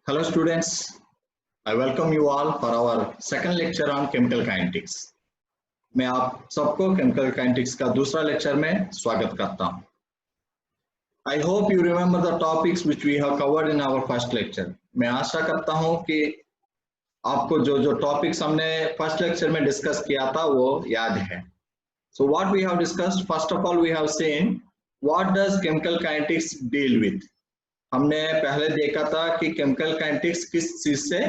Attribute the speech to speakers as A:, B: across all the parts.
A: Hello students, I welcome you all for our second lecture on chemical kinetics. मैं आप सबको chemical kinetics का दूसरा लेक्चर में स्वागत करता हूं। I hope you remember the topics which we have covered in our first lecture. मैं आशा करता हूं कि आपको जो टॉपिक्स हमने फर्स्ट लेक्चर में डिस्कस किया था वो याद है. So what we have discussed, first of all we have seen what does chemical kinetics deal with. हमने पहले देखा था कि केमिकल काइनेटिक्स किस चीज से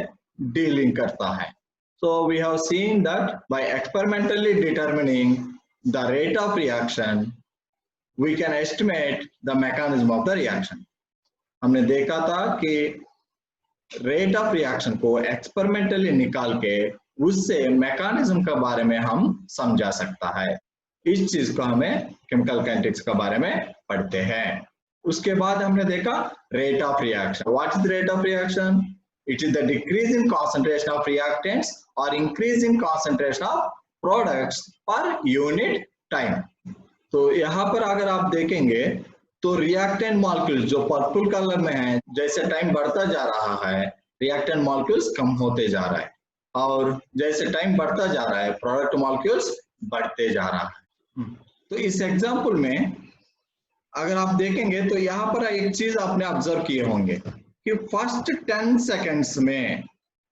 A: डीलिंग करता है. So we have seen that by experimentally determining the rate of reaction we can estimate the mechanism of the reaction. हमने देखा था कि रेट ऑफ रिएक्शन को एक्सपेरिमेंटली निकाल के उससे मैकेनिज्म के बारे में हम समझा सकता है. इस चीज को हमें केमिकल काइनेटिक्स के बारे में पढ़ते हैं. उसके बाद हमने देखा rate of reaction. What is rate of reaction? It is the decrease in concentration of reactants और increase in concentration of products per unit time. तो यहाँ पर अगर आप देखेंगे तो रिएक्टेंट मॉलिक्यूल्स जो पर्पल कलर में है, जैसे टाइम बढ़ता जा रहा है रिएक्टेंट मॉलिक्यूल्स कम होते जा रहा है और जैसे टाइम बढ़ता जा रहा है प्रोडक्ट मॉलिक्यूल्स बढ़ते जा रहा है. तो इस एग्जांपल में अगर आप देखेंगे तो यहाँ पर एक चीज आपने ऑब्जर्व किए होंगे कि फर्स्ट 10 सेकेंड्स में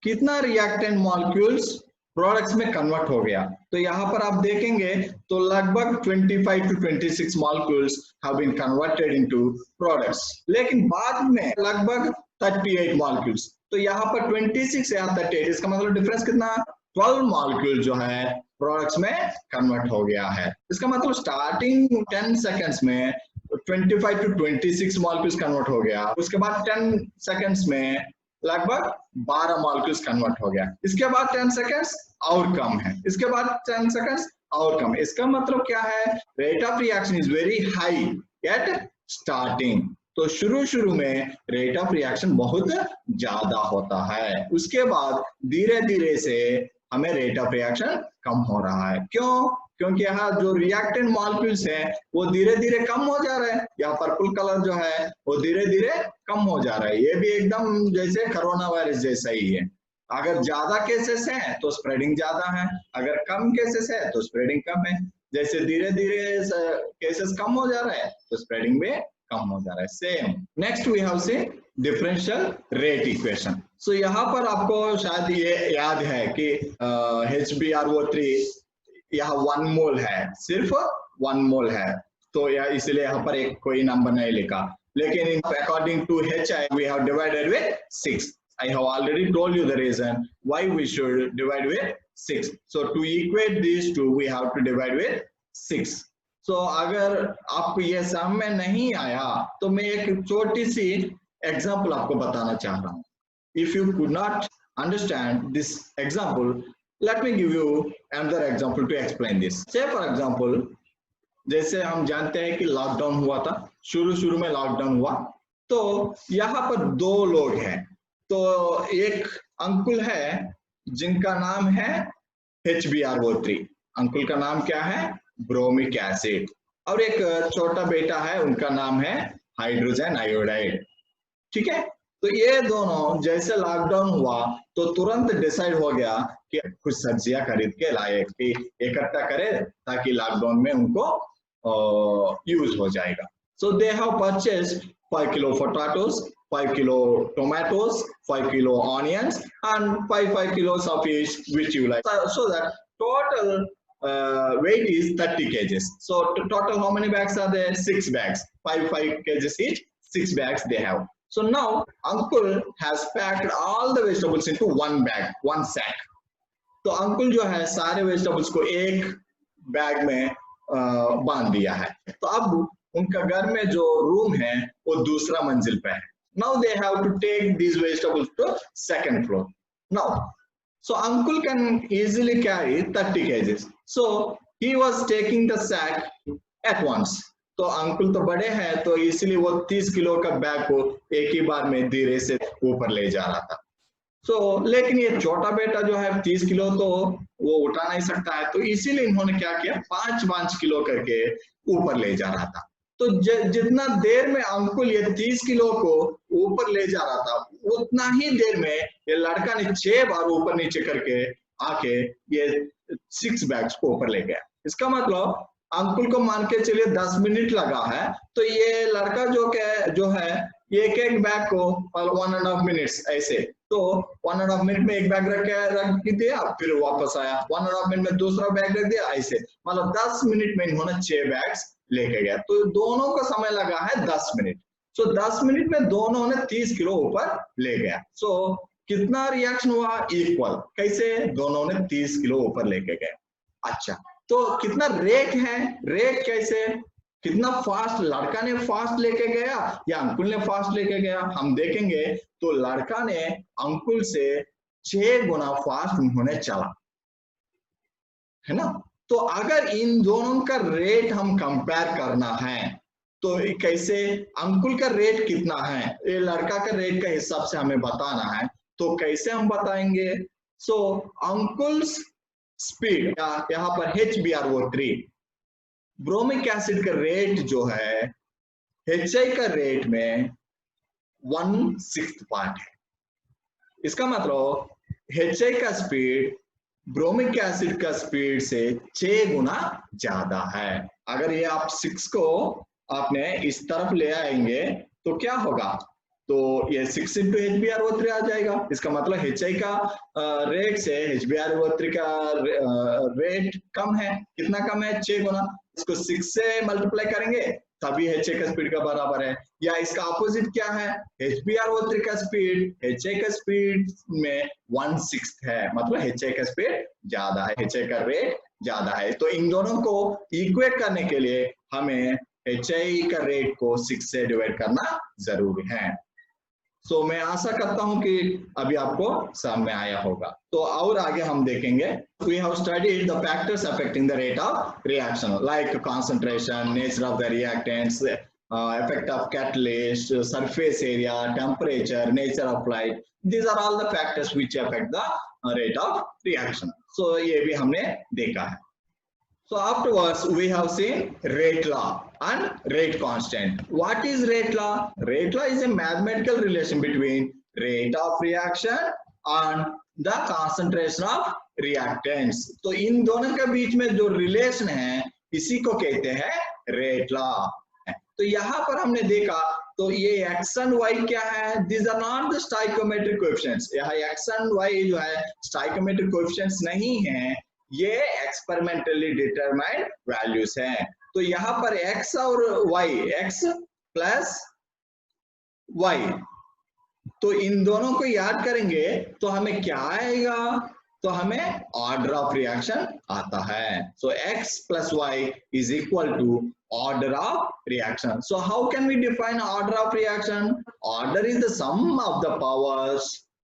A: कितना रिएक्टेंट मॉलिक्यूल्स प्रोडक्ट्स में कन्वर्ट हो गया. तो यहाँ पर आप देखेंगे तो लगभग 25 to 26 molecules have been converted into products, लेकिन बाद में लगभग 38 मॉलिक्यूल्स. तो यहाँ पर 26 या 38, इसका मतलब डिफरेंस कितना? 12 मॉलिक्यूल जो है प्रोडक्ट्स में कन्वर्ट हो गया है. इसका मतलब स्टार्टिंग 10 सेकेंड्स में 25 to 26 मॉलिक्यूल्स कन्वर्ट हो गया, उसके बाद 10 सेकेंड्स में लगभग 12 मॉलिक्यूल्स कन्वर्ट हो गया, इसके बाद 10 सेकेंड्स और कम है, इसके बाद 10 सेकेंड्स और कम. इसका मतलब क्या है? Rate of reaction is very high at starting. तो शुरू में रेट ऑफ रिएक्शन बहुत ज्यादा होता है, उसके बाद धीरे धीरे से हमें रेट ऑफ रिएक्शन कम हो रहा है. क्यों? क्योंकि यहाँ जो रिएक्टेंट मॉलिक्यूल्स है वो धीरे धीरे कम हो जा रहे हैं. यहाँ पर्पल कलर जो है वो धीरे धीरे कम हो जा रहा है. ये भी एकदम जैसे कोरोना वायरस जैसा ही है. अगर ज्यादा केसेस हैं तो स्प्रेडिंग ज्यादा है, अगर कम केसेस है तो स्प्रेडिंग कम है. जैसे धीरे धीरे केसेस कम हो जा रहा है तो स्प्रेडिंग भी कम हो जा रहा है. सेम नेक्स्ट वी हैव से डिफरेंशियल रेट इक्वेशन. सो यहाँ पर आपको शायद ये याद है कि HbRO3 यहाँ 1 मोल है, सिर्फ 1 मोल है, तो इसलिए यहाँ पर एक कोई नंबर नहीं लिखा, लेकिन according to HI we have divided with 6. I have already told you the reason why we should divide with 6. So to equate these two we have to divide with 6. So अगर आपको ये समझ में नहीं आया तो मैं एक छोटी सी एग्जाम्पल आपको बताना चाह रहा हूँ. If you could not understand this example, let me give you another example to explain this. Say for example, जैसे हम जानते हैं कि लॉकडाउन हुआ था, शुरू में लॉकडाउन हुआ, तो यहाँ पर 2 लोग हैं. तो एक अंकुल है जिनका नाम है HbRO3. अंकुल का नाम क्या है? Bromic acid. और एक छोटा बेटा है, उनका नाम है हाइड्रोजन आयोडाइड. ठीक है. तो ये दोनों जैसे लॉकडाउन हुआ तो तुरंत डिसाइड हो गया कि कुछ सब्जियां खरीद के लाए कि इकट्ठा करें ताकि लॉकडाउन में उनको यूज हो जाएगा. So they have purchased 5 kilo potatoes, 5 kilo tomatoes, 5 kilo onions and 5 kilos of each which you like. So that total weight is 30 kgs. So total how many bags are there? 6 bags. 5 kgs each, 6 bags they have. So now uncle has packed all the vegetables into one bag, one sack. तो अंकुल जो है सारे vegetables को एक bag में बांध दिया है. तो अब उनका घर में जो रूम है वो दूसरा मंजिल पे है. Now they have to take these vegetables to second floor. Now, so uncle can easily carry 30 kgs. So he was taking the sack at once. तो अंकुल तो बड़े हैं तो इसलिए वो 30 किलो का बैग को एक ही बार में धीरे से ऊपर ले जा रहा था. लेकिन ये छोटा बेटा जो है 30 किलो तो वो उठा नहीं सकता है, तो इसीलिए इन्होंने क्या किया, 5 किलो करके ऊपर ले जा रहा था. तो जितना देर में अंकुल ये 30 किलो को ऊपर ले जा रहा था, उतना ही देर में ये लड़का ने 6 बार ऊपर नीचे करके आके ये 6 बैग्स को ऊपर ले गया। इसका मतलब अंकुल को मान के चलिए 10 मिनट लगा है, तो ये लड़का जो है ये एक बैग को 1.5 मिनट्स ऐसे, तो 1.5 मिनट में एक बैग रख दिया, फिर वापस आया, 1.5 मिनट में दूसरा बैग रख दिया, ऐसे मतलब 10 मिनट में इन्होंने 6 बैग्स लेके गया। तो दोनों का समय लगा है 10 मिनट। सो 10 मिनट में दोनों ने 30 किलो ऊपर ले गया। सो कितना रिएक्शन हुआ? इक्वल। कैसे? दोनों ने 30 किलो ऊपर लेके गए। अच्छा, तो कितना रेट है? रेट कैसे? कितना फास्ट लड़का ने फास्ट लेके गया या अंकुल ने फास्ट लेके गया? हम देखेंगे तो लड़का ने अंकुल से 6 गुना फास्ट उन्होंने चला, है ना। तो अगर इन दोनों का रेट हम कंपेयर करना है तो कैसे? अंकुल का रेट कितना है, ये लड़का का रेट का हिसाब से हमें बताना है, तो कैसे हम बताएंगे? सो अंकुल्स स्पीड, यहाँ पर HbRO3, ब्रोमिक एसिड का रेट जो है HI का रेट में 1/6 पार्ट है। इसका मतलब HI का स्पीड ब्रोमिक एसिड का स्पीड से 6 गुना ज्यादा है। अगर ये आप 6 को आपने इस तरफ ले आएंगे तो क्या होगा? तो ये 6 into HbRO3 आ जाएगा। इसका मतलब HI का रेट से HbRO3 का रेट कम है। कितना कम है? 6 गुना। इसको 6 से मल्टीप्लाई करेंगे तभी HI का स्पीड का बराबर है। या इसका अपोजिट क्या है? HbRO3 का स्पीड HI का स्पीड में 1/6 है, मतलब HI का स्पीड ज्यादा है, HI का रेट ज्यादा है। तो इन दोनों को इक्वेट करने के लिए हमें HI का रेट को 6 से डिवाइड करना जरूरी है। सो मैं आशा करता हूं कि अभी आपको समझ में आया होगा। तो और आगे हम देखेंगे, we have studied the factors affecting the rate of reaction like concentration, nature of the reactants, effect of catalyst, surface area, temperature, nature of light. These are all the factors which affect the rate of reaction. So ये भी हमने देखा है। So afterwards we have seen rate law and rate constant. What is rate law? Rate law is a mathematical relation between rate of reaction and the concentration of reactants. तो इन दोनों के बीच में जो रिलेशन है इसी को कहते हैं रेट लॉ। तो यहाँ पर हमने देखा तो ये x and y क्या है? These are not the stoichiometric coefficients. यहाँ x and y जो है stoichiometric coefficients नहीं है, ये एक्सपेरिमेंटली डिटरमाइंड वैल्यूज हैं। तो यहाँ पर x और y, x प्लस y, तो इन दोनों को याद करेंगे तो हमें क्या आएगा? तो हमें ऑर्डर ऑफ रिएक्शन आता है। So x plus y is equal to order of reaction. So how can we define order of reaction? Order is the sum of the powers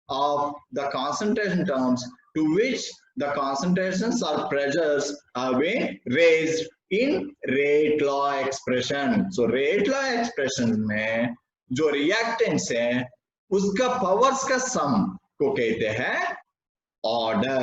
A: of the concentration terms to which the concentrations or pressures are being raised in rate law expression. So rate law expression में जो reactants हैं उसका powers का sum को कहते हैं order.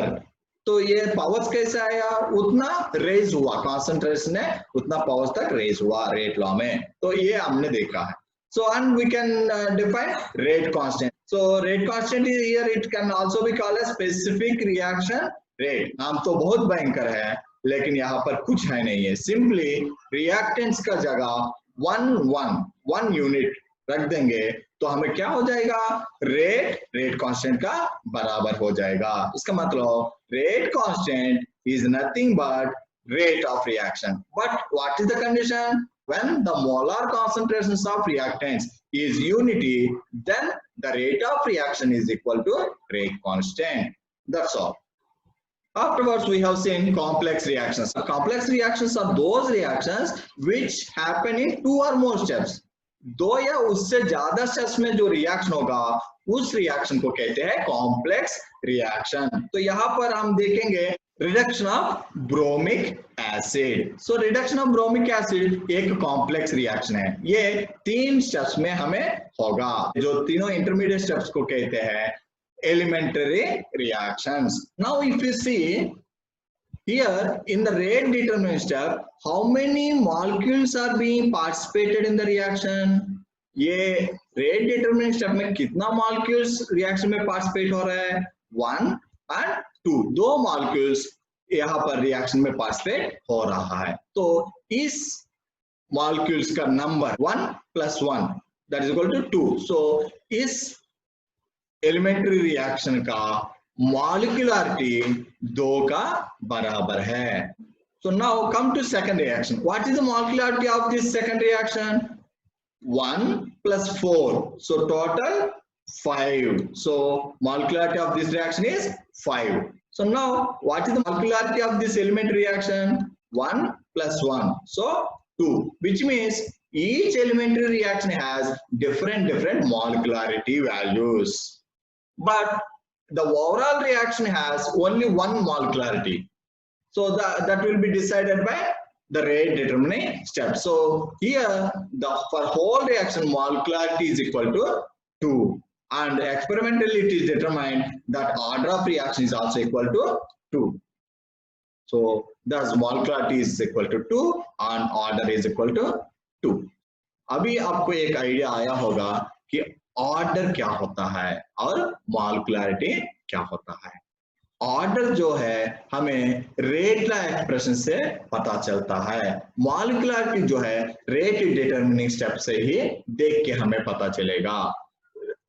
A: तो ये पावर्स कैसे आया? उतना रेज हुआ, कॉन्सेंट्रेशन है उतना पावर्स तक रेज हुआ रेट लॉ में। तो ये हमने देखा है। So and we can define rate constant. So rate constant is here, it can also be called as specific reaction rate. नाम तो बहुत भयंकर है लेकिन यहाँ पर कुछ है नहीं है। सिंपली रिएक्टेंट्स का जगह 1 यूनिट रख देंगे तो हमें क्या हो जाएगा? रेट कांस्टेंट का बराबर हो जाएगा। इसका मतलब rate constant is nothing but rate of reaction. But what is the condition? When the molar concentrations of reactants is unity, then the rate of reaction is equal to rate constant. That's all. Afterwards, we have seen complex reactions. Complex reactions are those reactions which happen in 2 or more steps. 2 या उससे ज्यादा steps में जो reaction होगा उस reaction को कहते हैं कॉम्प्लेक्स रिएक्शन। तो यहाँ पर हम देखेंगे reduction of bromic acid. So reduction of bromic acid एक कॉम्प्लेक्स रिएक्शन है। ये 3 स्टेप्स में हमें होगा, जो तीनों इंटरमीडिएट स्टेप्स को कहते हैं elementary reactions. Now if you see Here in the rate determinant step, how many molecules are being participated in the reaction? ये rate determinant step में कितना molecules reaction में participate हो रहा है? 1 and 2, दो molecules यहाँ पर reaction में participate हो रहा है. तो इस molecules का number 1 plus 1 that is equal to 2. So इस elementary reaction का molecularity 2 का बराबर है. So now come to second reaction. What is the molecularity of this second reaction? 1 plus 4. So total 5. So molecularity of this reaction is 5. So now what is the molecularity of this elementary reaction? 1 plus 1. So 2. Which means each elementary reaction has different molecularity values. But the overall reaction has only one molecularity. So that will be decided by the rate determining step. So here for whole reaction molecularity is equal to 2, and experimentally it is determined that order of reaction is also equal to 2. So thus molecularity is equal to 2 and order is equal to 2. अभी आपको एक idea आया होगा कि order क्या होता है और मॉलिक्युलरिटी क्या होता है. ऑर्डर जो है हमें रेट ला एक्सप्रेशन से पता चलता है. मॉलिक्युलरिटी जो है रेट डिटरमिनिंग स्टेप से ही देख के हमें पता चलेगा.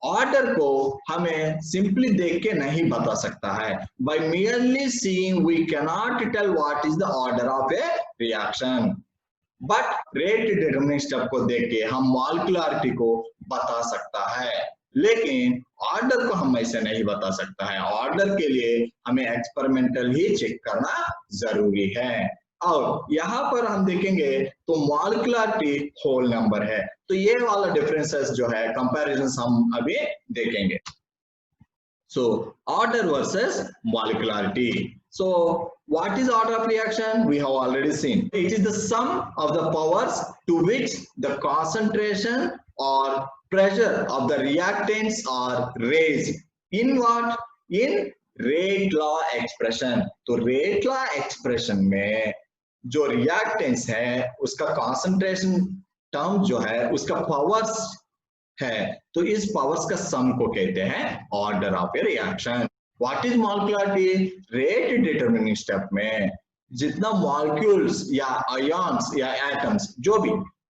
A: ऑर्डर को हमें सिंपली देख के नहीं बता सकता है. By merely seeing we can not tell what is the order of a reaction. But rate determining step को देख के हम मॉलिक्युलरिटी को बता सकता है, लेकिन ऑर्डर को हम ऐसे नहीं बता सकता है. ऑर्डर के लिए हमें एक्सपेरिमेंटल ही चेक करना जरूरी है. और यहाँ पर हम देखेंगे तो मॉलिक्युलरिटी होल नंबर है, तो ये वाला डिफरेंसेस जो है कंपैरिजन हम अभी देखेंगे. So order versus molecularity. So what is order of reaction? We have already seen. It is the sum of the powers to which the concentration or pressure of the reactants are raised. In what? In rate law expression. तो rate law expression में जो reactants है उसका concentration term जो है उसका powers है, तो इस पावर्स का सम को कहते हैं order of a reaction. What is molecularity? Rate determining step में जितना मॉलिक्यूल्स या आयन्स या एटम्स जो भी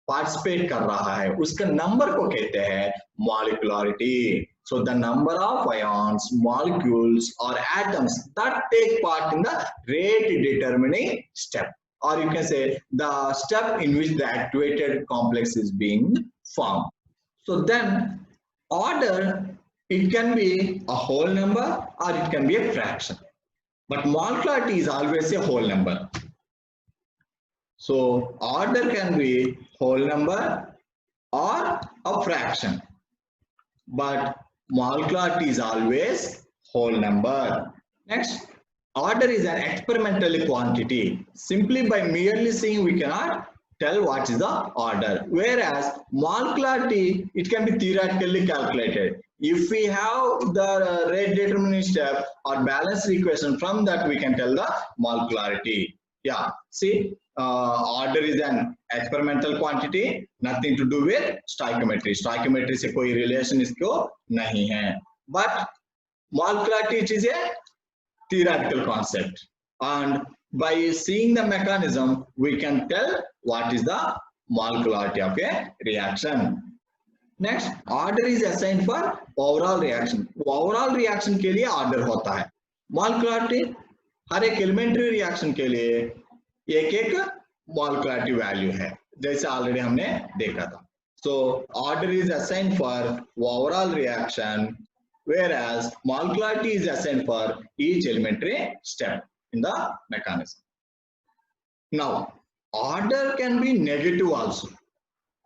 A: पार्टिसिपेट कर रहा है उसका नंबर को कहते हैं molecularity. So the number of ions, molecules और atoms that take part in the rate determining step, or you can say the step in which the activated complex is being formed. So then order, it can be a whole number or it can be a fraction, but molecularity is always a whole number. So order can be whole number or a fraction, but molecularity is always whole number. Next, order is an experimental quantity. Simply by merely seeing we cannot tell what is the order, whereas molecularity it can be theoretically calculated. If we have the rate determining step or balanced equation, from that we can tell the molecularity. Yeah, see, order is an experimental quantity, nothing to do with stoichiometry. Stoichiometry से कोई relation इसको नहीं है, but molecularity it is a theoretical concept, and by seeing the mechanism we can tell what is the molecularity of a reaction. Next, order is assigned for overall reaction. overall reaction के लिए order होता है. molecularity हर एक elementary reaction के लिए एक एक molecularity value है, जैसे already हमने देखा था. So order is assigned for overall reaction, whereas molecularity is assigned for each elementary step in the mechanism. Now, order can be negative also.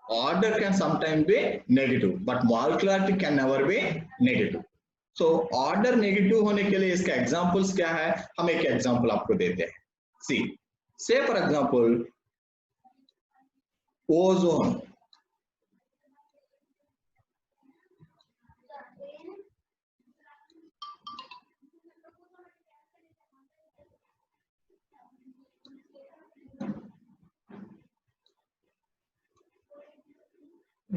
A: Order can sometimes be negative, but molecularity can never be negative. So order negative होने के लिए इसका examples क्या है? हम एक example आपको देते हैं. See, say for example, ozone.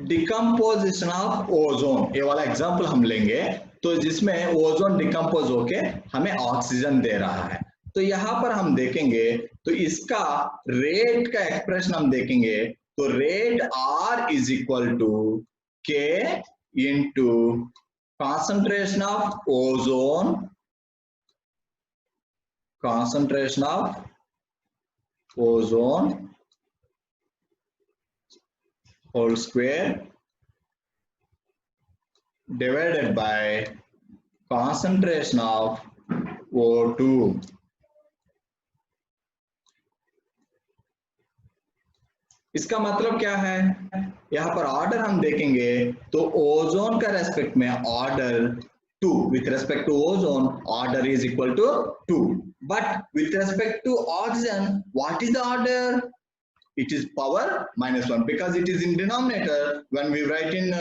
A: Decomposition of ozone, ये वाला एग्जांपल हम लेंगे तो जिसमें ओजोन डिकम्पोज होके हमें ऑक्सीजन दे रहा है। तो यहाँ पर हम देखेंगे तो इसका रेट का एक्सप्रेशन हम देखेंगे तो rate R is equal to K into concentration of ozone whole square divided by concentration of O2. इसका मतलब क्या है, यहाँ पर ऑर्डर हम देखेंगे तो ओजोन का रेस्पेक्ट में order 2, with respect to ozone order is equal to 2, but with respect to oxygen what is the order? It is power minus 1 because it is in denominator. When we write in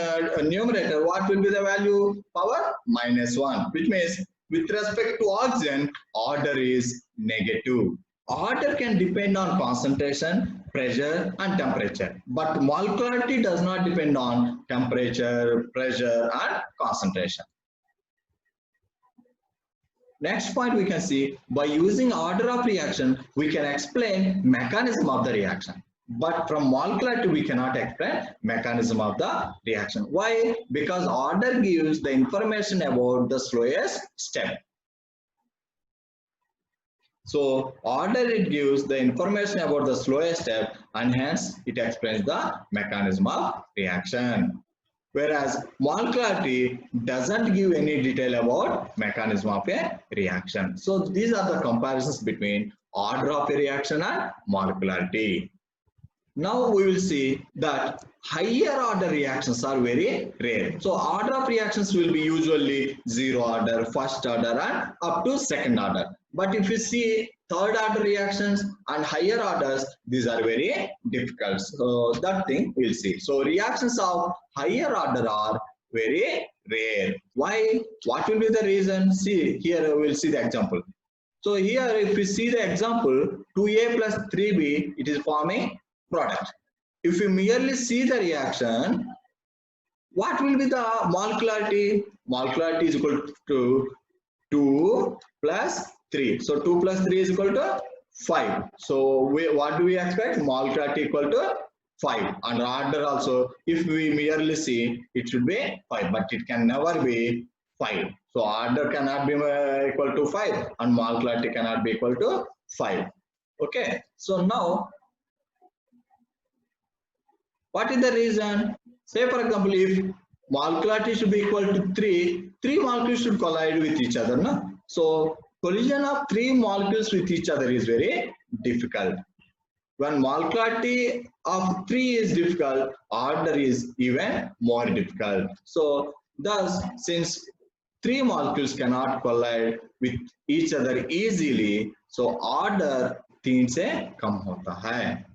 A: numerator, what will be the value? Power minus 1, which means with respect to oxygen order is negative. Order can depend on concentration, pressure and temperature, but molecularity does not depend on temperature, pressure and concentration. Next point we can see, by using order of reaction we can explain mechanism of the reaction, but from molecularity we cannot explain mechanism of the reaction. Why? Because order gives the information about the slowest step. So order, it gives the information about the slowest step and hence it explains the mechanism of reaction. Whereas molecularity doesn't give any detail about mechanism of a reaction. So these are the comparisons between order of a reaction and molecularity. Now we will see that higher order reactions are very rare. So order of reactions will be usually zero order, first order and up to second order. But if you see third order reactions and higher orders, these are very difficult. So that thing we'll see. So reactions of higher order are very rare. Why? What will be the reason? See here we'll see the example. So here if we see the example 2A plus 3B, it is forming product. If you merely see the reaction, what will be the molecularity? Molecularity is equal to 2 plus 3. So 2 plus 3 is equal to 5. So what do we expect? Molecularity equal to 5. And order also, if we merely see, it should be 5, but it can never be 5. So order cannot be equal to 5 and molecularity cannot be equal to 5. Okay. So now, what is the reason? Say for example, if molecularity should be equal to 3 molecules should collide with each other. No? So collision of 3 molecules with each other is very difficult. When molecularity of 3 is difficult, order is even more difficult. So thus, since 3 molecules cannot collide with each other easily, so order 3 से कम होता है.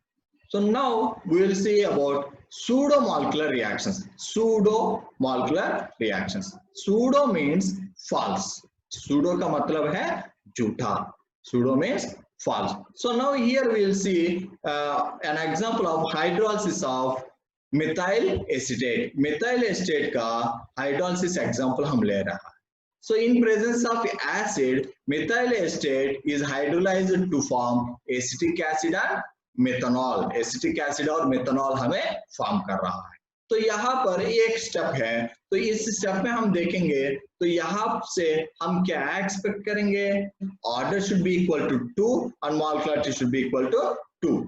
A: So now we will see about pseudo-molecular reactions. Pseudo-molecular reactions. Pseudo means false. Pseudo का मतलब है झूठा. Pseudo means false. So now here we will see an example of hydrolysis of methyl acetate. Methyl acetate का hydrolysis example हम ले रहा है. So in presence of acid, methyl acetate is hydrolyzed to form acetic acid and methanol. Acetic acid और methanol हमें form कर रहा है. तो यहाँ पर एक स्टेप है, तो इस स्टेप में हम देखेंगे तो यहाँ से हम क्या एक्सपेक्ट करेंगे? Order should be equal to 2 and molecularity should be equal to 2.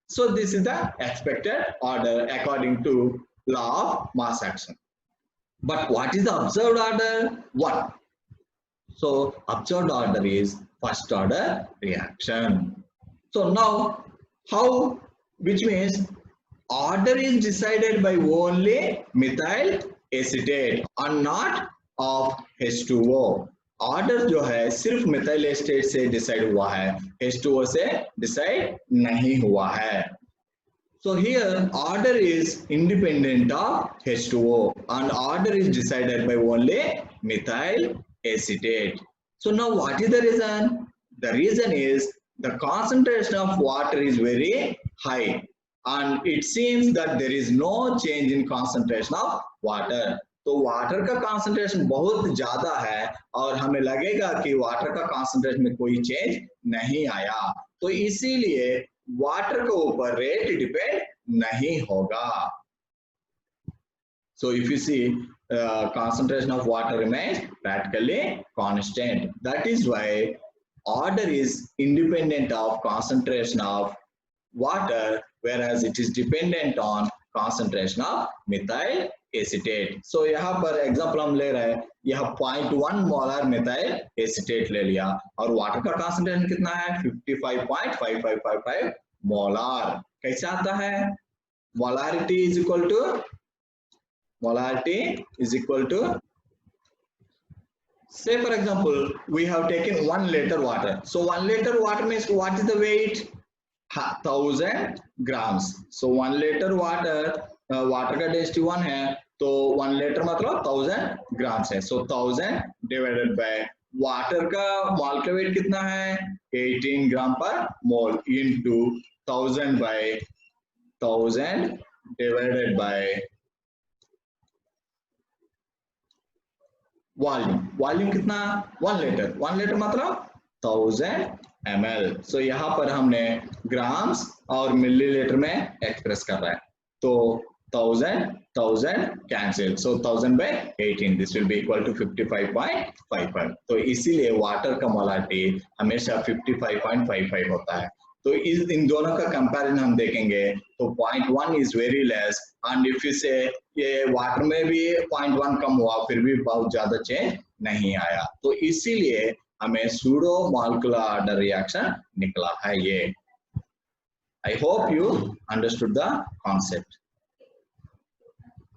A: So this is the expected order according to law of mass action. But what is the observed order? 1. So observed order is first order reaction. So now how, which means order is decided by only methyl acetate and not of H2O. Order जो है सिर्फ methyl acetate से decide हुआ है, H2O से decide नहीं हुआ है. So here order is independent of H2O and order is decided by only methyl acetate. So now what is the reason? The reason is the concentration of water is very high and it seems that there is no change in concentration of water. तो water का concentration बहुत ज्यादा है और हमें लगेगा कि water का कॉन्सेंट्रेशन में कोई चेंज नहीं आया, तो इसीलिए वाटर के ऊपर रेट डिपेंड नहीं होगा. So if you see concentration of water remains practically constant. That is why order is independent of concentration of water, whereas it is dependent on concentration of methyl acetate. So यहाँ पर example हम ले रहे हैं, यह 0.1 molar methyl acetate ले लिया और वाटर का कॉन्सेंट्रेशन कितना है 55.5555 मोलर. कैसे आता है? Molarity is equal to say for example we have taken 1 liter water. So 1 liter water means what is the weight? 1000 grams. So 1 liter water water का डेंसिटी 1 है तो 1 लीटर मतलब 1000 ग्राम्स है. सो 1000 डिवाइडेड बाय वाटर का मोल का wait कितना है 18 gram per mole into 1000 by 1000 divided by volume कितना 1 लीटर. 1 लीटर मतलब 1000 ml. सो यहाँ पर हमने ग्राम्स और मिलीलीटर में एक्सप्रेस कर रहा है तो 1000 cancel. So 1000 by 18 this will be equal to 55.55. तो इसीलिए वाटर का मोलारिटी हमेशा 55.55 होता है. तो इन दोनों का कंपैरिजन हम देखेंगे तो 0.1 is very less and if you से ये वाटर में भी 0.1 कम हुआ फिर भी बहुत ज्यादा चेंज नहीं आया. तो इसीलिए हमें सूडो मॉलिक्यूलर ऑर्डर रिएक्शन निकला है ये. I hope you understood the concept.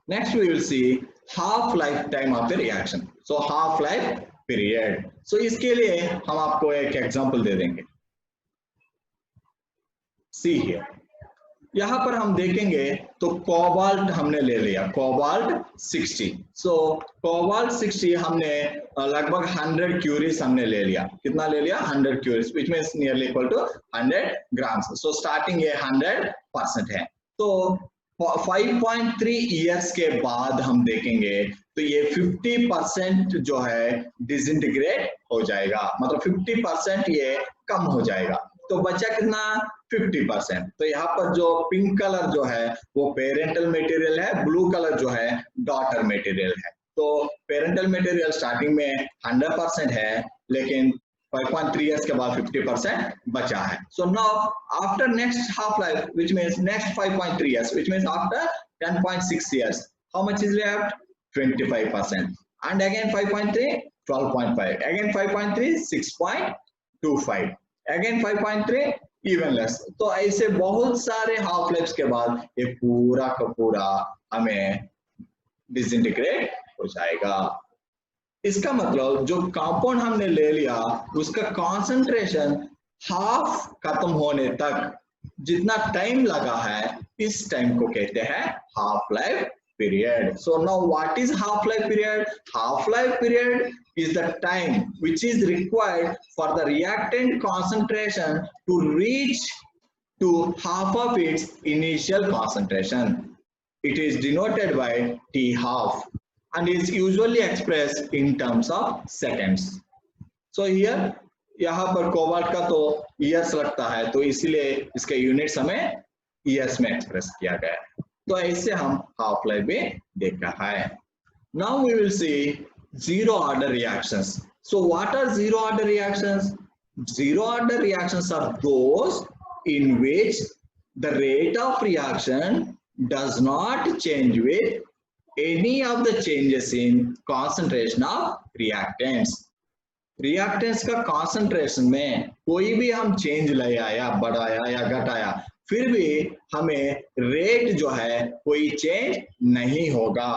A: Next we will see half-life time of the reaction. So half-life period. So इसके लिए हम आपको एक एग्जांपल दे देंगे. See here. यहाँ पर हम देखेंगे तो कोबाल्ट हमने ले लिया कोबाल्ट 60. सो कोबाल्ट 60 हमने लगभग 100 क्यूरीज हमने ले लिया. कितना ले लिया 100 क्यूरीज which means nearly equal to 100 grams. So starting ये 100% है. तो 5.3 इयर्स के बाद हम देखेंगे तो ये 50% जो है डिसइंटीग्रेट हो जाएगा, मतलब 50% ये कम हो जाएगा. तो बचा कितना 50%. तो यहाँ पर जो पिंक कलर जो है वो पेरेंटल मटेरियल है, ब्लू कलर जो है डॉटर मटेरियल है. तो पेरेंटल मटेरियल स्टार्टिंग में 100% है लेकिन 5.3 years के बाद 50% बचा है. So now after next half life which means next 5.3 years which means after 10.6 years how much is left 25% and again 5.3 12.5 again 5.3 6.25 again 5.3 even less. तो ऐसे बहुत सारे हाफ लाइफ के बाद ये पूरा का पूरा हमें डिसइंटीग्रेट हो जाएगा. इसका मतलब जो कंपाउंड हमने ले लिया उसका कंसंट्रेशन हाफ खत्म होने तक जितना टाइम लगा है इस टाइम को कहते हैं half life period. So now what is half life period? Half life period is the time which is required for the reactant concentration to reach to half of its initial concentration. It is denoted by T half and is usually expressed in terms of seconds. So here यहाँ पर cobalt का तो years लगता है तो इसीलिए इसके units हमें years में एक्सप्रेस किया गया है. तो ऐसे हम हाफ लाइफ में देखा है. Now we will see zero order reactions. So what are zero order reactions? Zero order reactions are those in which the rate of reaction does not change with any of the changes in concentration of reactants. Reactants का concentration में कोई भी हम change ले आया, बढ़ाया या घटाया फिर भी हमें रेट जो है कोई चेंज नहीं होगा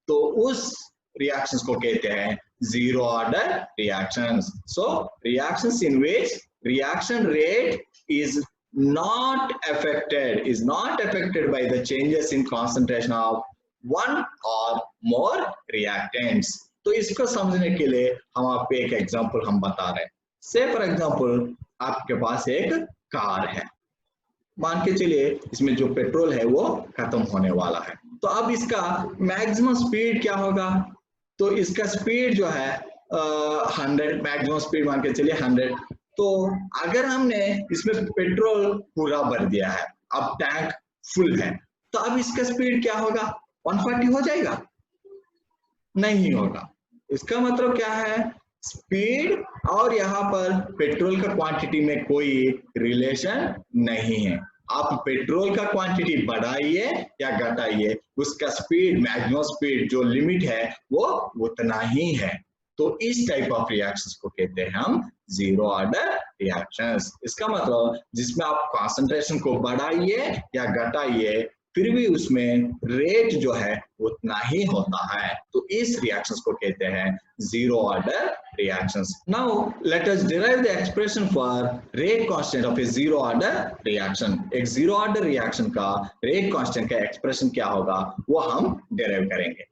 A: तो उस रिएक्शंस को कहते हैं zero order reactions. So reactions in which reaction rate is not affected by the changes in concentration of one or more reactants. तो इसको समझने के लिए हम आपको एक एग्जांपल हम बता रहे हैं. से फॉर एग्जांपल आपके पास एक कार है मान के चलिए इसमें जो पेट्रोल है वो खत्म होने वाला है। तो अब इसका मैक्सिमम स्पीड क्या होगा? तो इसका स्पीड जो है 100, मैक्सिमम स्पीड मान के चलिए 100। तो अगर हमने इसमें पेट्रोल पूरा भर दिया है, अब टैंक फुल है, तो अब इसका स्पीड क्या होगा? 140 हो जाएगा? नहीं होगा। इसका मतलब क्या है? स्पीड और यहाँ पर पेट्रोल का क्वांटिटी में कोई रिलेशन नहीं है। आप पेट्रोल का क्वांटिटी बढ़ाइए या घटाइए, उसका स्पीड, मैक्सिमम स्पीड जो लिमिट है वो उतना ही है। तो इस टाइप ऑफ रिएक्शंस को कहते हैं हम जीरो ऑर्डर रिएक्शंस। इसका मतलब जिसमें आप कॉन्सेंट्रेशन को बढ़ाइए या घटाइए, फिर भी उसमें रेट जो है उतना ही होता है। तो इस रिएक्शंस को कहते हैं zero order reactions. Now let us derive the expression for rate constant of A zero order reaction. एक जीरो ऑर्डर रिएक्शन का रेट कांस्टेंट का एक्सप्रेशन क्या होगा वो हम डिराइव करेंगे।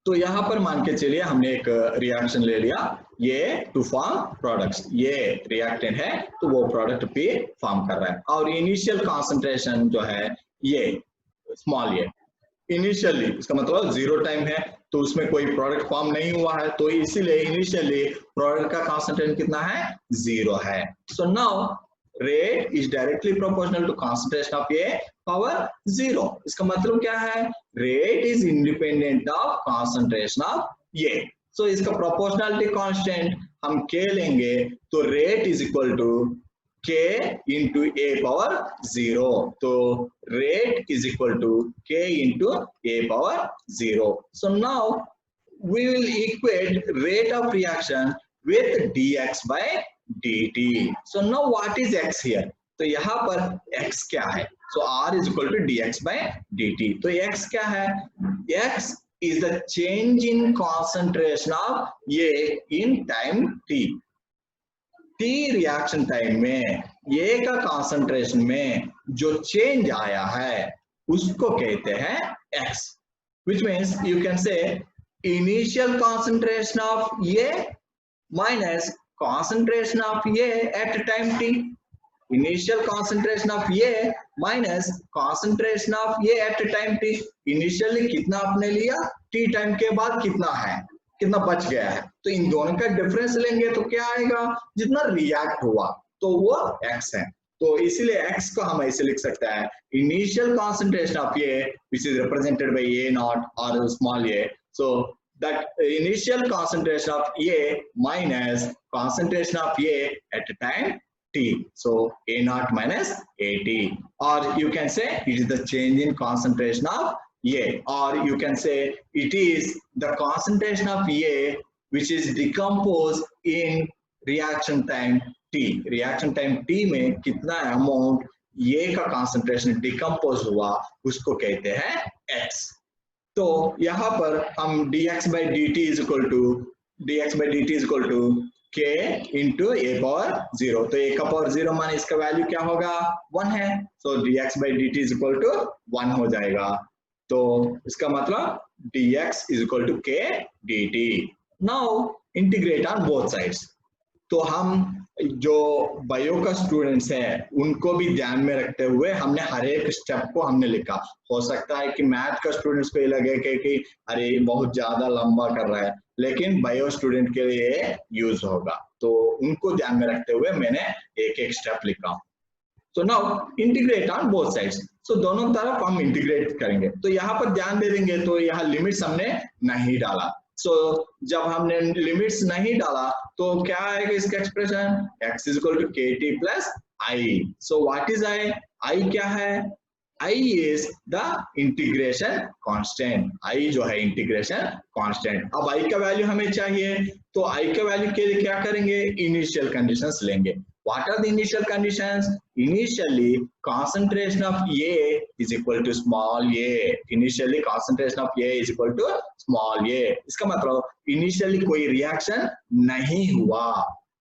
A: तो यहां पर मान के चलिए हमने एक रिएक्शन ले लिया, ये टू फॉर्म प्रोडक्ट्स, ये रिएक्टेंट है तो वो प्रोडक्ट पे फॉर्म कर रहा है, और इनिशियल कॉन्सेंट्रेशन जो है ये स्मॉल ये इनिशियली, इसका मतलब जीरो टाइम है तो उसमें कोई प्रोडक्ट फॉर्म नहीं हुआ है, तो इसीलिए इनिशियली प्रोडक्ट का कॉन्सेंट्रेशन कितना है? जीरो है। So now rate is directly proportional to concentration of A power 0। इसका मतलब क्या है? rate is independent of concentration of A। so इसका proportionality constant हम K लेंगे तो rate is equal to K into A power 0। तो rate is equal to K into A power 0। so now we will equate rate of reaction with dx by dt। so now what is x here? तो यहाँ पर x क्या है? so r is equal to dx by dt। तो x क्या है? x is the change in concentration of A in time t। t reaction time में A का कॉन्सेंट्रेशन में जो चेंज आया है उसको कहते हैं x, which means you can say initial concentration of A minus concentration of A at time t। initial concentration of A minus concentration of A at time t। initially कितना आपने लिया, t टाइम के बाद कितना है, कितना बच गया है, तो इन दोनों का डिफरेंस लेंगे तो क्या आएगा? जितना रिएक्ट हुआ तो वो x है। तो इसीलिए x को हम ऐसे लिख सकते हैं initial concentration of A which is represented by A naught or small a। so that initial concentration of A minus concentration of A at time t। so A naught minus AT, or you can say it is the change in concentration of A, or you can say it is the concentration of A which is decomposed in reaction time t। reaction time t में कितना amount A का concentration decompose हुआ उसको कहते हैं x। तो यहाँ पर हम dx by dt is equal to k into a power 0। तो a का पावर 0 माने इसका वैल्यू क्या होगा? 1 है। so dx by dt is equal to 1 हो जाएगा। तो इसका मतलब dx is equal to k dt। now integrate on both sides। तो हम जो बायो का स्टूडेंट्स हैं उनको भी ध्यान में रखते हुए हमने हर एक स्टेप को हमने लिखा। हो सकता है कि मैथ का स्टूडेंट्स को ये लगे कि अरे बहुत ज्यादा लंबा कर रहा है, लेकिन बायो स्टूडेंट के लिए यूज होगा, तो उनको ध्यान में रखते हुए मैंने एक एक स्टेप लिखा। So now integrate on both sides. So दोनों तरफ हम इंटीग्रेट करेंगे। तो यहाँ पर ध्यान दे देंगे तो यहाँ लिमिट्स हमने नहीं डाला। जब हमने लिमिट्स नहीं डाला तो क्या आएगा इसका expression? x is equal to kt plus i। so what is i? i क्या है? i is the integration constant। i जो है इंटीग्रेशन कांस्टेंट। अब i का वैल्यू हमें चाहिए, तो i का वैल्यू के लिए क्या करेंगे? इनिशियल कंडीशंस लेंगे। What are the initial conditions? Initially, concentration of A is equal to small a। Initially, concentration of A is equal to small a। इसका मतलब initially कोई रिएक्शन नहीं हुआ।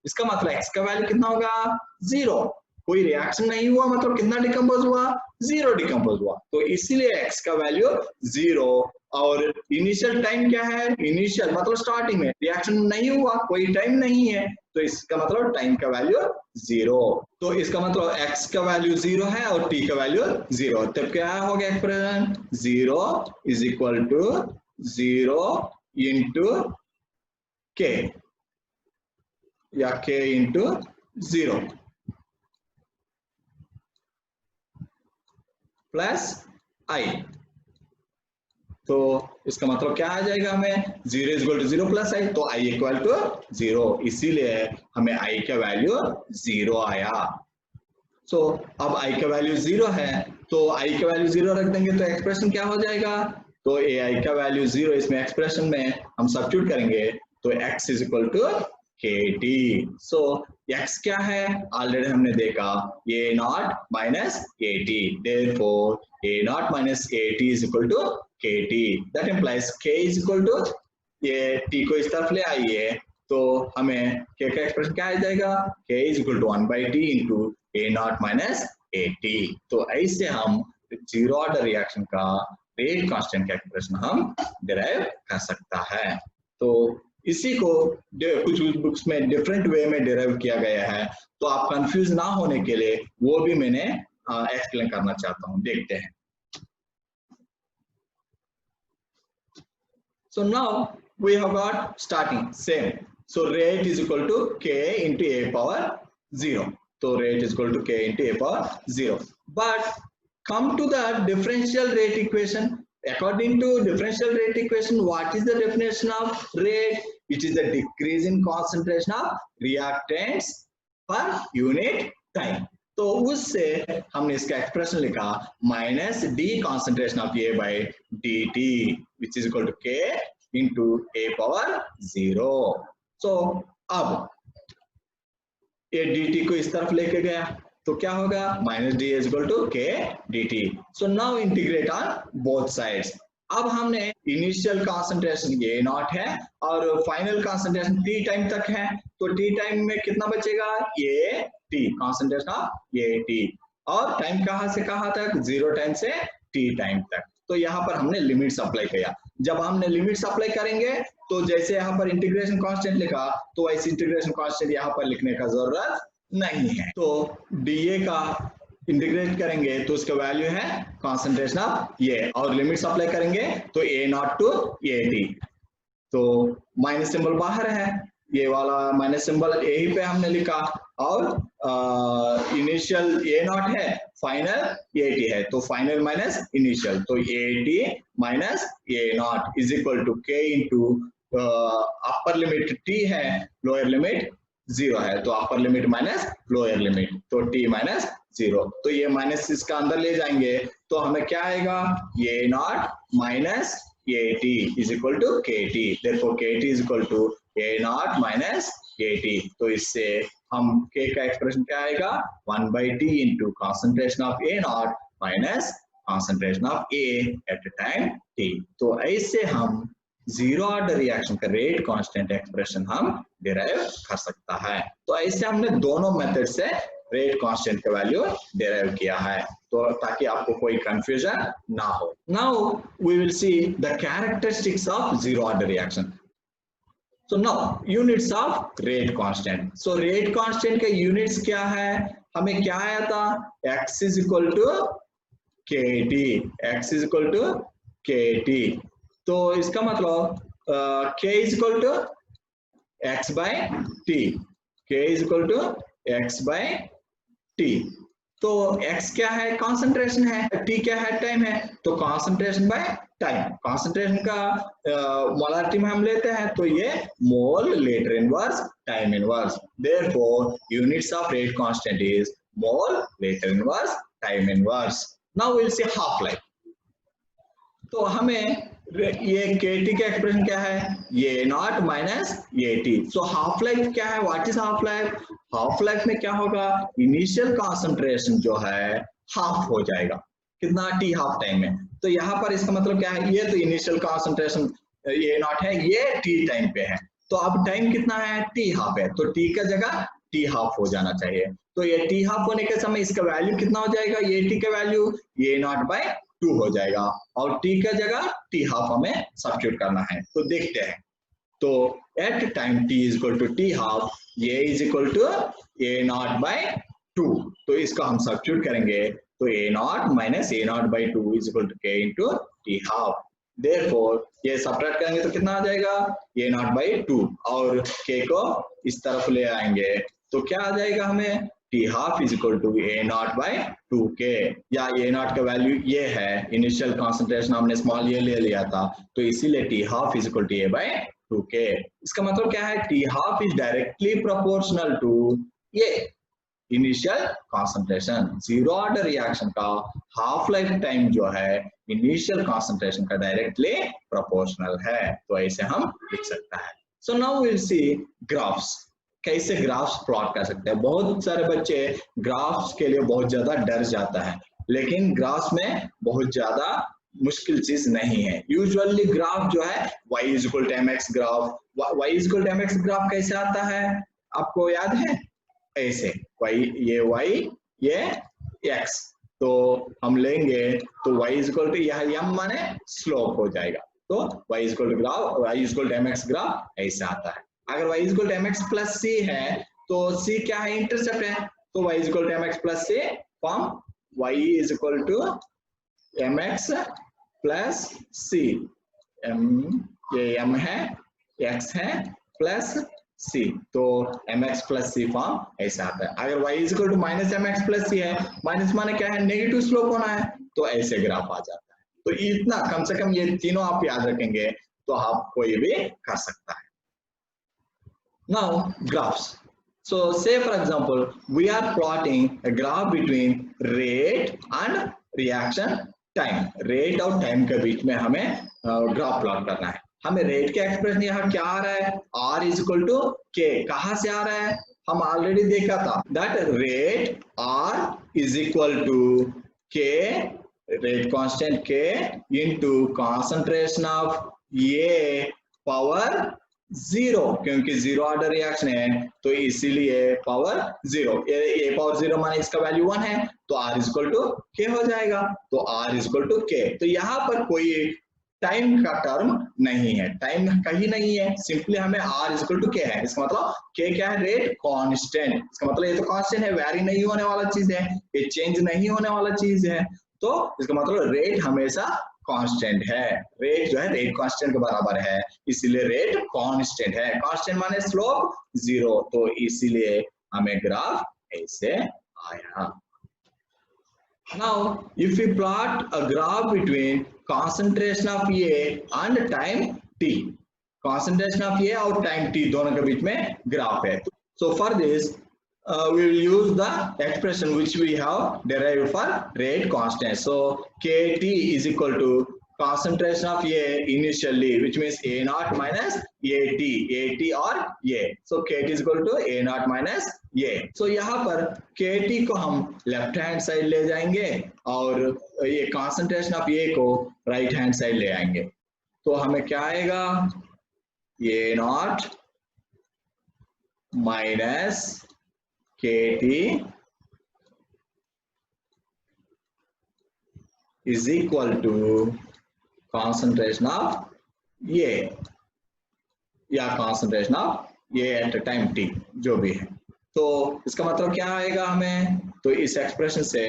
A: इसका मतलब x का वैल्यू कितना होगा? 0। कोई रिएक्शन नहीं हुआ मतलब कितना डिकम्पोज हुआ? 0 डिकम्पोज हुआ। तो इसीलिए x का वैल्यू 0। और इनिशियल टाइम क्या है? इनिशियल मतलब स्टार्टिंग में रिएक्शन नहीं हुआ, कोई टाइम नहीं है, तो इसका मतलब टाइम का वैल्यू 0। तो इसका मतलब x का वैल्यू 0 है और t का वैल्यू 0, तब क्या हो गया expression? 0 is equal to 0 into k या k इंटू 0 प्लस i। तो इसका मतलब क्या आ जाएगा हमें? 0 is equal to 0 plus I, तो i इक्वल टू 0, इसीलिए हमें i का वैल्यू 0 आया। सो अब i का वैल्यू 0 है, तो i का वैल्यू 0 रख देंगे तो एक्सप्रेशन क्या हो जाएगा? तो ai का वैल्यू 0 इसमें एक्सप्रेशन में हम सब्स्टिट्यूट करेंगे तो x is equal to kt। So x क्या है? ऑलरेडी हमने देखा a not minus at, therefore a not minus at is equal to kt। That implies k is equal to, ये t को इस तरफ ले आइए तो हमें k का एक्सप्रेशन क्या आ जाएगा? k is equal to 1 by T into a not minus at। तो ऐसे हम जीरो ऑर्डर रिएक्शन का रेट कांस्टेंट का एक्सप्रेशन हम डिराइव कर सकता है। तो इसी को कुछ बुक्स में डिफरेंट वे में डिराइव किया गया है, तो आप कंफ्यूज ना होने के लिए वो भी मैंने एक्सप्लेन करना चाहता हूं। देखते हैं। So now we have got starting same. So rate is equal to k into a power 0. So rate is equal to k into a power 0. But come to the differential rate equation. According to differential rate equation, what is the definition of rate? It is the decrease in concentration of reactants per unit time. तो उससे हमने इसका expression लिखा minus D concentration of A by D T which is equal to K into A power 0। So अब A D T को इस तरफ लेके गया तो क्या होगा? Minus D is equal to K D T. So now integrate on both sides. अब हमने इनिशियल कॉन्सेंट्रेशन ए नॉट है और फाइनल कॉन्सेंट्रेशन टी टाइम तक है, तो टी टाइम में कितना बचेगा? A T concentration of A T, और टाइम कहां से कहां तक? 0 टाइम से टी टाइम तक। तो यहाँ पर हमने लिमिट्स अप्लाई किया। जब हमने लिमिट्स अप्लाई करेंगे तो जैसे यहाँ पर इंटीग्रेशन कांस्टेंट लिखा तो वैसे इंटीग्रेशन कांस्टेंट यहाँ पर लिखने का जरूरत नहीं है। तो डीए का इंटीग्रेट करेंगे तो उसका वैल्यू है कॉन्सेंट्रेशन ऑफ ए, और लिमिट्स अप्लाई करेंगे तो A not to A T. तो माइनस सिंबल बाहर है, ये वाला माइनस सिंबल यही पे हमने लिखा, और इनिशियल ए नॉट है, फाइनल ए टी है, तो फाइनल माइनस इनिशियल, तो A T minus A not is equal to K into upper limit T है, लोअर लिमिट 0 है, तो upper limit minus lower limit, तो टी माइनस 0। तो ये माइनस इसका अंदर ले जाएंगे तो हमें क्या आएगा? A naught minus A T is equal to K T, therefore K T is equal to A naught minus A T. तो इससे हम k का एक्सप्रेशन क्या आएगा? 1 by T into concentration of A naught minus concentration of A at time t। तो ऐसे हम zero order reaction का रेट कांस्टेंट एक्सप्रेशन हम डिराइव कर सकता है। तो ऐसे हमने दोनों मेथड से रेट कांस्टेंट का वैल्यू डिराइव किया है, तो ताकि आपको कोई कंफ्यूजन ना हो। Now we will see the characteristics of zero order reaction. So now units of rate constant. So rate constant के units क्या है? हमें क्या आया था? x is equal to kt, x is equal to kt। तो इसका मतलब k is equal to x by t, k is equal to x by t। तो x क्या है? कॉन्सेंट्रेशन है, t क्या है? टाइम है, तो कॉन्सेंट्रेशन बाय टाइम। कॉन्सेंट्रेशन का मोलारिटी में हम लेते हैं तो ये mole litre inverse time inverse, therefore units of rate constant is mole litre inverse time inverse. Now we will see half life. तो हमें ये kt का एक्सप्रेशन क्या है? ये naught minus A T. So half life क्या है? What is half life? Half life में क्या होगा? इनिशियल कॉन्सेंट्रेशन जो है हाफ हो जाएगा, कितना? टी हाफ टाइम में। तो यहाँ पर इसका मतलब क्या है? ये तो इनिशियल कॉन्सेंट्रेशन ये नॉट है, ये टी टाइम पे है, तो अब टाइम कितना है? टी हाफ है, तो टी का जगह टी हाफ हो जाना चाहिए। तो ये टी हाफ होने के समय इसका वैल्यू कितना हो जाएगा? ये टी का वैल्यू ये नॉट बाय 2 हो जाएगा, और टी का जगह टी हाफ हमें सब्स्टिट्यूट करना है। तो देखते हैं। तो at time t is equal to T half, ये is equal to A not by 2, तो इसको हम सब्स्टिट्यूट करेंगे तो A naught minus A not by 2 is equal to K into T half. Therefore ये सब्ट्रैक्ट करेंगे तो कितना आ जाएगा, ए नॉट बाई 2, और के को इस तरफ ले आएंगे तो क्या आ जाएगा हमें, T half is equal to A not by 2k, या ए नॉट का वैल्यू ये है, इनिशियल कॉन्सेंट्रेशन हमने स्मॉल ये ले लिया था, तो इसीलिए T half is equal to A by 2k। इसका मतलब क्या है, T half is directly proportional to ये initial concentration. Zero order reaction का हाफ लाइफ टाइम जो है इनिशियल कॉन्सेंट्रेशन का डायरेक्टली प्रोपोर्शनल है, तो ऐसे हम लिख सकता है। So now will see graphs, कैसे ग्राफ्स प्लॉट कर सकते हैं। बहुत सारे बच्चे ग्राफ्स के लिए बहुत ज्यादा डर जाता है, लेकिन ग्राफ्स में बहुत ज्यादा मुश्किल चीज नहीं है। यूजुअली ग्राफ जो है y is equal to mx graph, y is equal to mx graph कैसे आता है आपको याद है, ऐसे y ये y ये x, तो हम लेंगे तो y इज इक्वल टू यह m माने स्लोप हो जाएगा, तो y is equal to graph y is equal to mx graph ऐसा आता है। अगर y is equal to mx plus c है तो c क्या है, इंटरसेप्ट है, तो y is equal to mx plus c form y is equal to mx plus c, ये m है x है प्लस c, तो mx प्लस c फॉर्म ऐसा आता है। अगर y is equal to minus mx plus c है, minus माने क्या है, नेगेटिव स्लोप होना है, तो ऐसे ग्राफ आ जाता है। तो इतना कम से कम ये तीनों आप याद रखेंगे तो आप कोई भी कर सकता है। Now graphs. So say for example we are plotting a graph between rate and reaction time. Rate और time के बीच में हमें ग्राफ प्लॉट करना है। हमें रेट के एक्सप्रेशन यहाँ क्या आ रहा है, r is equal to k, कहाँ से आ रहा है, हम ऑलरेडी देखा था that rate r is equal to k, rate constant k into concentration of A power 0, क्योंकि जीरो ऑर्डर रिएक्शन है तो इसीलिए पावर 0, ए पावर 0 माने इसका वैल्यू 1 है, तो r is equal to k हो जाएगा, तो r is equal to k। तो यहाँ पर कोई टाइम का टर्म नहीं है, टाइम कहीं नहीं है, सिंपली हमें r is equal to k है। इसका मतलब k क्या है, रेट कांस्टेंट, इसका मतलब ये तो कांस्टेंट है, वेरी नहीं होने वाला चीज है, ये चेंज नहीं होने वाला चीज है, तो इसका मतलब रेट हमेशा कांस्टेंट है, रेट जो है रेट कांस्टेंट के बराबर है, इसीलिए रेट कांस्टेंट है, कांस्टेंट माने स्लोप 0, तो इसीलिए हमें ग्राफ ऐसे आया। Now if we plot a graph between concentration of A and time t, concentration of A और time t दोनों के बीच में ग्राफ है, so for this we will use the expression which we have derived for rate constant. So kt is equal to concentration of A initially, which means A naught minus AT और A. So kt is equal to A naught minus A. So यहाँ पर kt को हम left hand side ले जाएंगे और ये concentration of A को राइट हैंड साइड ले आएंगे, तो हमें क्या आएगा, A naught minus kt is equal to concentration of A या concentration of A at time t, जो भी है। तो इसका मतलब क्या आएगा हमें, तो इस एक्सप्रेशन से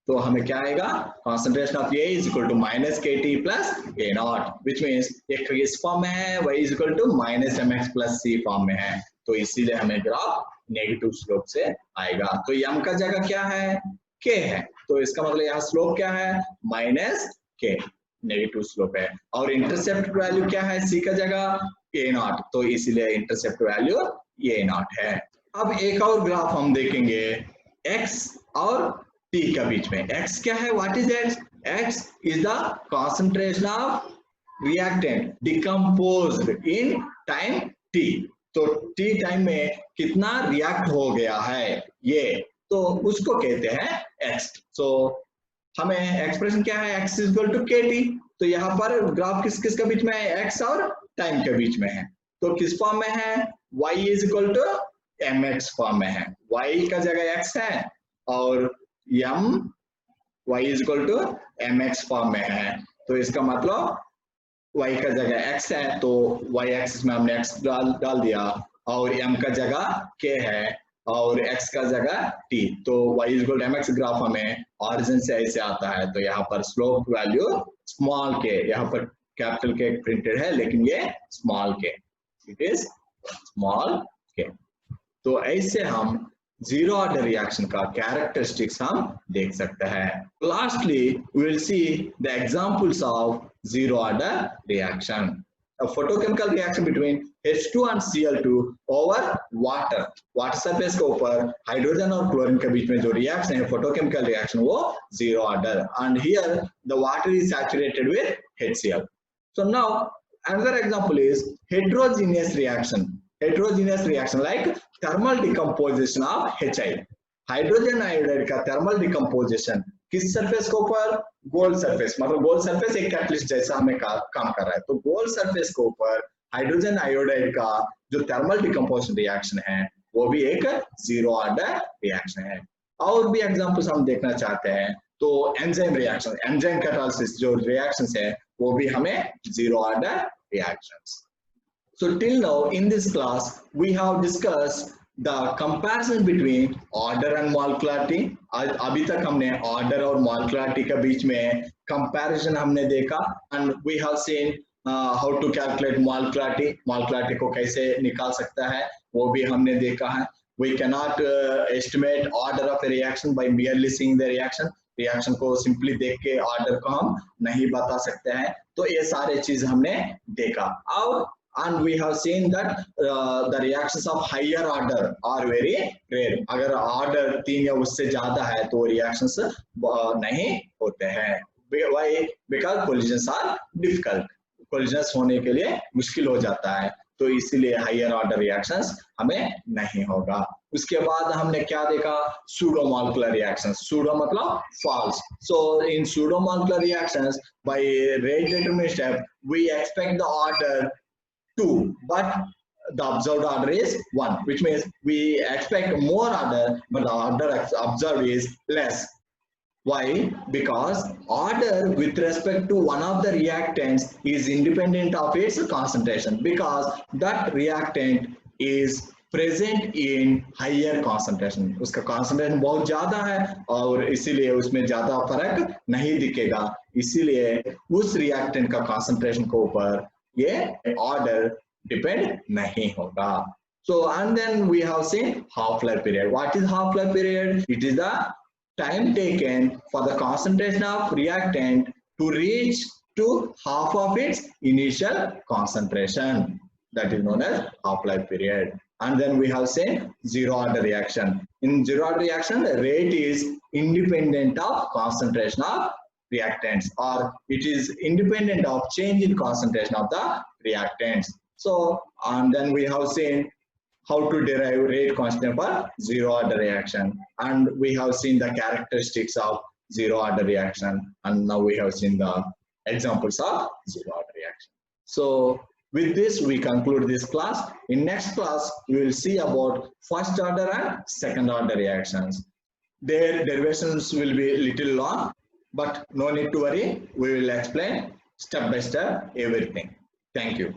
A: तो हमें क्या आएगा, concentration of A is equal to minus kt plus A naught, which means एक इस फॉर्म में है, y is equal to minus mx plus c form में है, तो इसीलिए हमें ग्राफ नेगेटिव स्लोप से आएगा। तो m का जगह क्या है, k है, तो इसका मतलब यहाँ स्लोप क्या है, माइनस k, नेगेटिव स्लोप है, और इंटरसेप्ट वैल्यू क्या है, c का जगह a नॉट, तो इसीलिए इंटरसेप्ट वैल्यू a नॉट है। अब एक और ग्राफ हम देखेंगे x और t के बीच में। x क्या है, what is x, x is the concentration of reactant decomposed in time t, तो t टाइम में कितना रिएक्ट हो गया है ये, तो उसको कहते हैं x। सो हमें एक्सप्रेशन क्या है, x is equal to kt, तो यहाँ पर ग्राफ किस किस के बीच में है, x और टाइम के बीच में है, तो किस फॉर्म में है, y is equal to mx form में है, y का जगह x है और y is equal to mx form में है, तो इसका मतलब y का जगह x है तो y एक्सिस में हमने x डाल दिया, और m का जगह k है और x का जगह t, तो y इक्वल mx ग्राफ हमें ऑरिजिन से ऐसे आता है, तो यहाँ पर स्लोप वैल्यू स्मॉल k, यहाँ पर कैपिटल K प्रिंटेड है लेकिन ये small k, it is small k। तो ऐसे हम जीरो ऑर्डर रिएक्शन का कैरेक्टरिस्टिक्स हम देख सकते हैं। Lastly we will see the examples of zero order reaction. A photochemical reaction between H2 and Cl2 over water, water surface के ऊपर हाइड्रोजन और क्लोरीन के बीच में जो रिएक्शन है फोटोकेमिकल रिएक्शन वो zero order, and here the water is saturated with HCl। So now another example is heterogeneous reaction. Heterogeneous reaction like thermal decomposition of HI, hydrogen iodide का thermal decomposition किस surface के ऊपर, gold surface, मतलब gold surface एक catalyst जैसा हमें काम कर रहा है, तो गोल्ड सरफेस के ऊपर हाइड्रोजन आयोडाइड का जो थर्मल डिकम्पोजिशन रिएक्शन है वो भी एक जीरो ऑर्डर रिएक्शन है। और भी एग्जांपल्स हम देखना चाहते हैं तो एंजाइम रिएक्शन, एंजाइम कैटालिसिस जो रिएक्शंस है वो भी हमें zero order reactions. So till now in this class we have discussed the comparison between order and molecularity। अभी तक हमने order और molecularity के बीच में comparison हमने देखा, and we have seen how to calculate molecularity, molecularity को कैसे निकाल सकता है वो भी हमने देखा है। We cannot estimate order of a reaction by merely seeing the reaction, reaction को सिंपली देख के ऑर्डर को हम नहीं बता सकते हैं, तो ये सारे चीज हमने देखा। और and we have seen that the reactions of higher order are very rare, अगर order 3 या उससे ज्यादा है तो reactions नहीं होते हैं। Why? Because collisions are difficult, collisions होने के लिए मुश्किल हो जाता है, तो इसीलिए हायर ऑर्डर रिएक्शंस हमें नहीं होगा। उसके बाद हमने क्या देखा, सूडो मॉलिक्यूलर रिएक्शंस, सूडो मतलब false. So in pseudo molecular reactions by rate determinant step we expect the order 2 but the observed order is 1, which means we expect more order but the order observed is less. Why? Because order with respect to one of the reactants is independent of its concentration, because that reactant is present in higher concentration, उसका concentration बहुत ज्यादा है और इसीलिए उसमें ज्यादा फर्क नहीं दिखेगा, इसीलिए उस reactant का concentration के ऊपर ये order depend नहीं होगा। So and then we have seen half-life period. What is half-life period? It is the time taken for the concentration of reactant to reach to half of its initial concentration. That is known as half-life period. And then we have seen zero order reaction. In zero order reaction, the rate is independent of concentration of reactants, or it is independent of change in concentration of the reactants. So and then we have seen how to derive rate constant for zero order reaction, and we have seen the characteristics of zero order reaction, and now we have seen the examples of zero order reaction. So with this we conclude this class. In next class we will see about first order and second order reactions. Their derivations will be little long, but no need to worry, we will explain step by step everything. Thank you.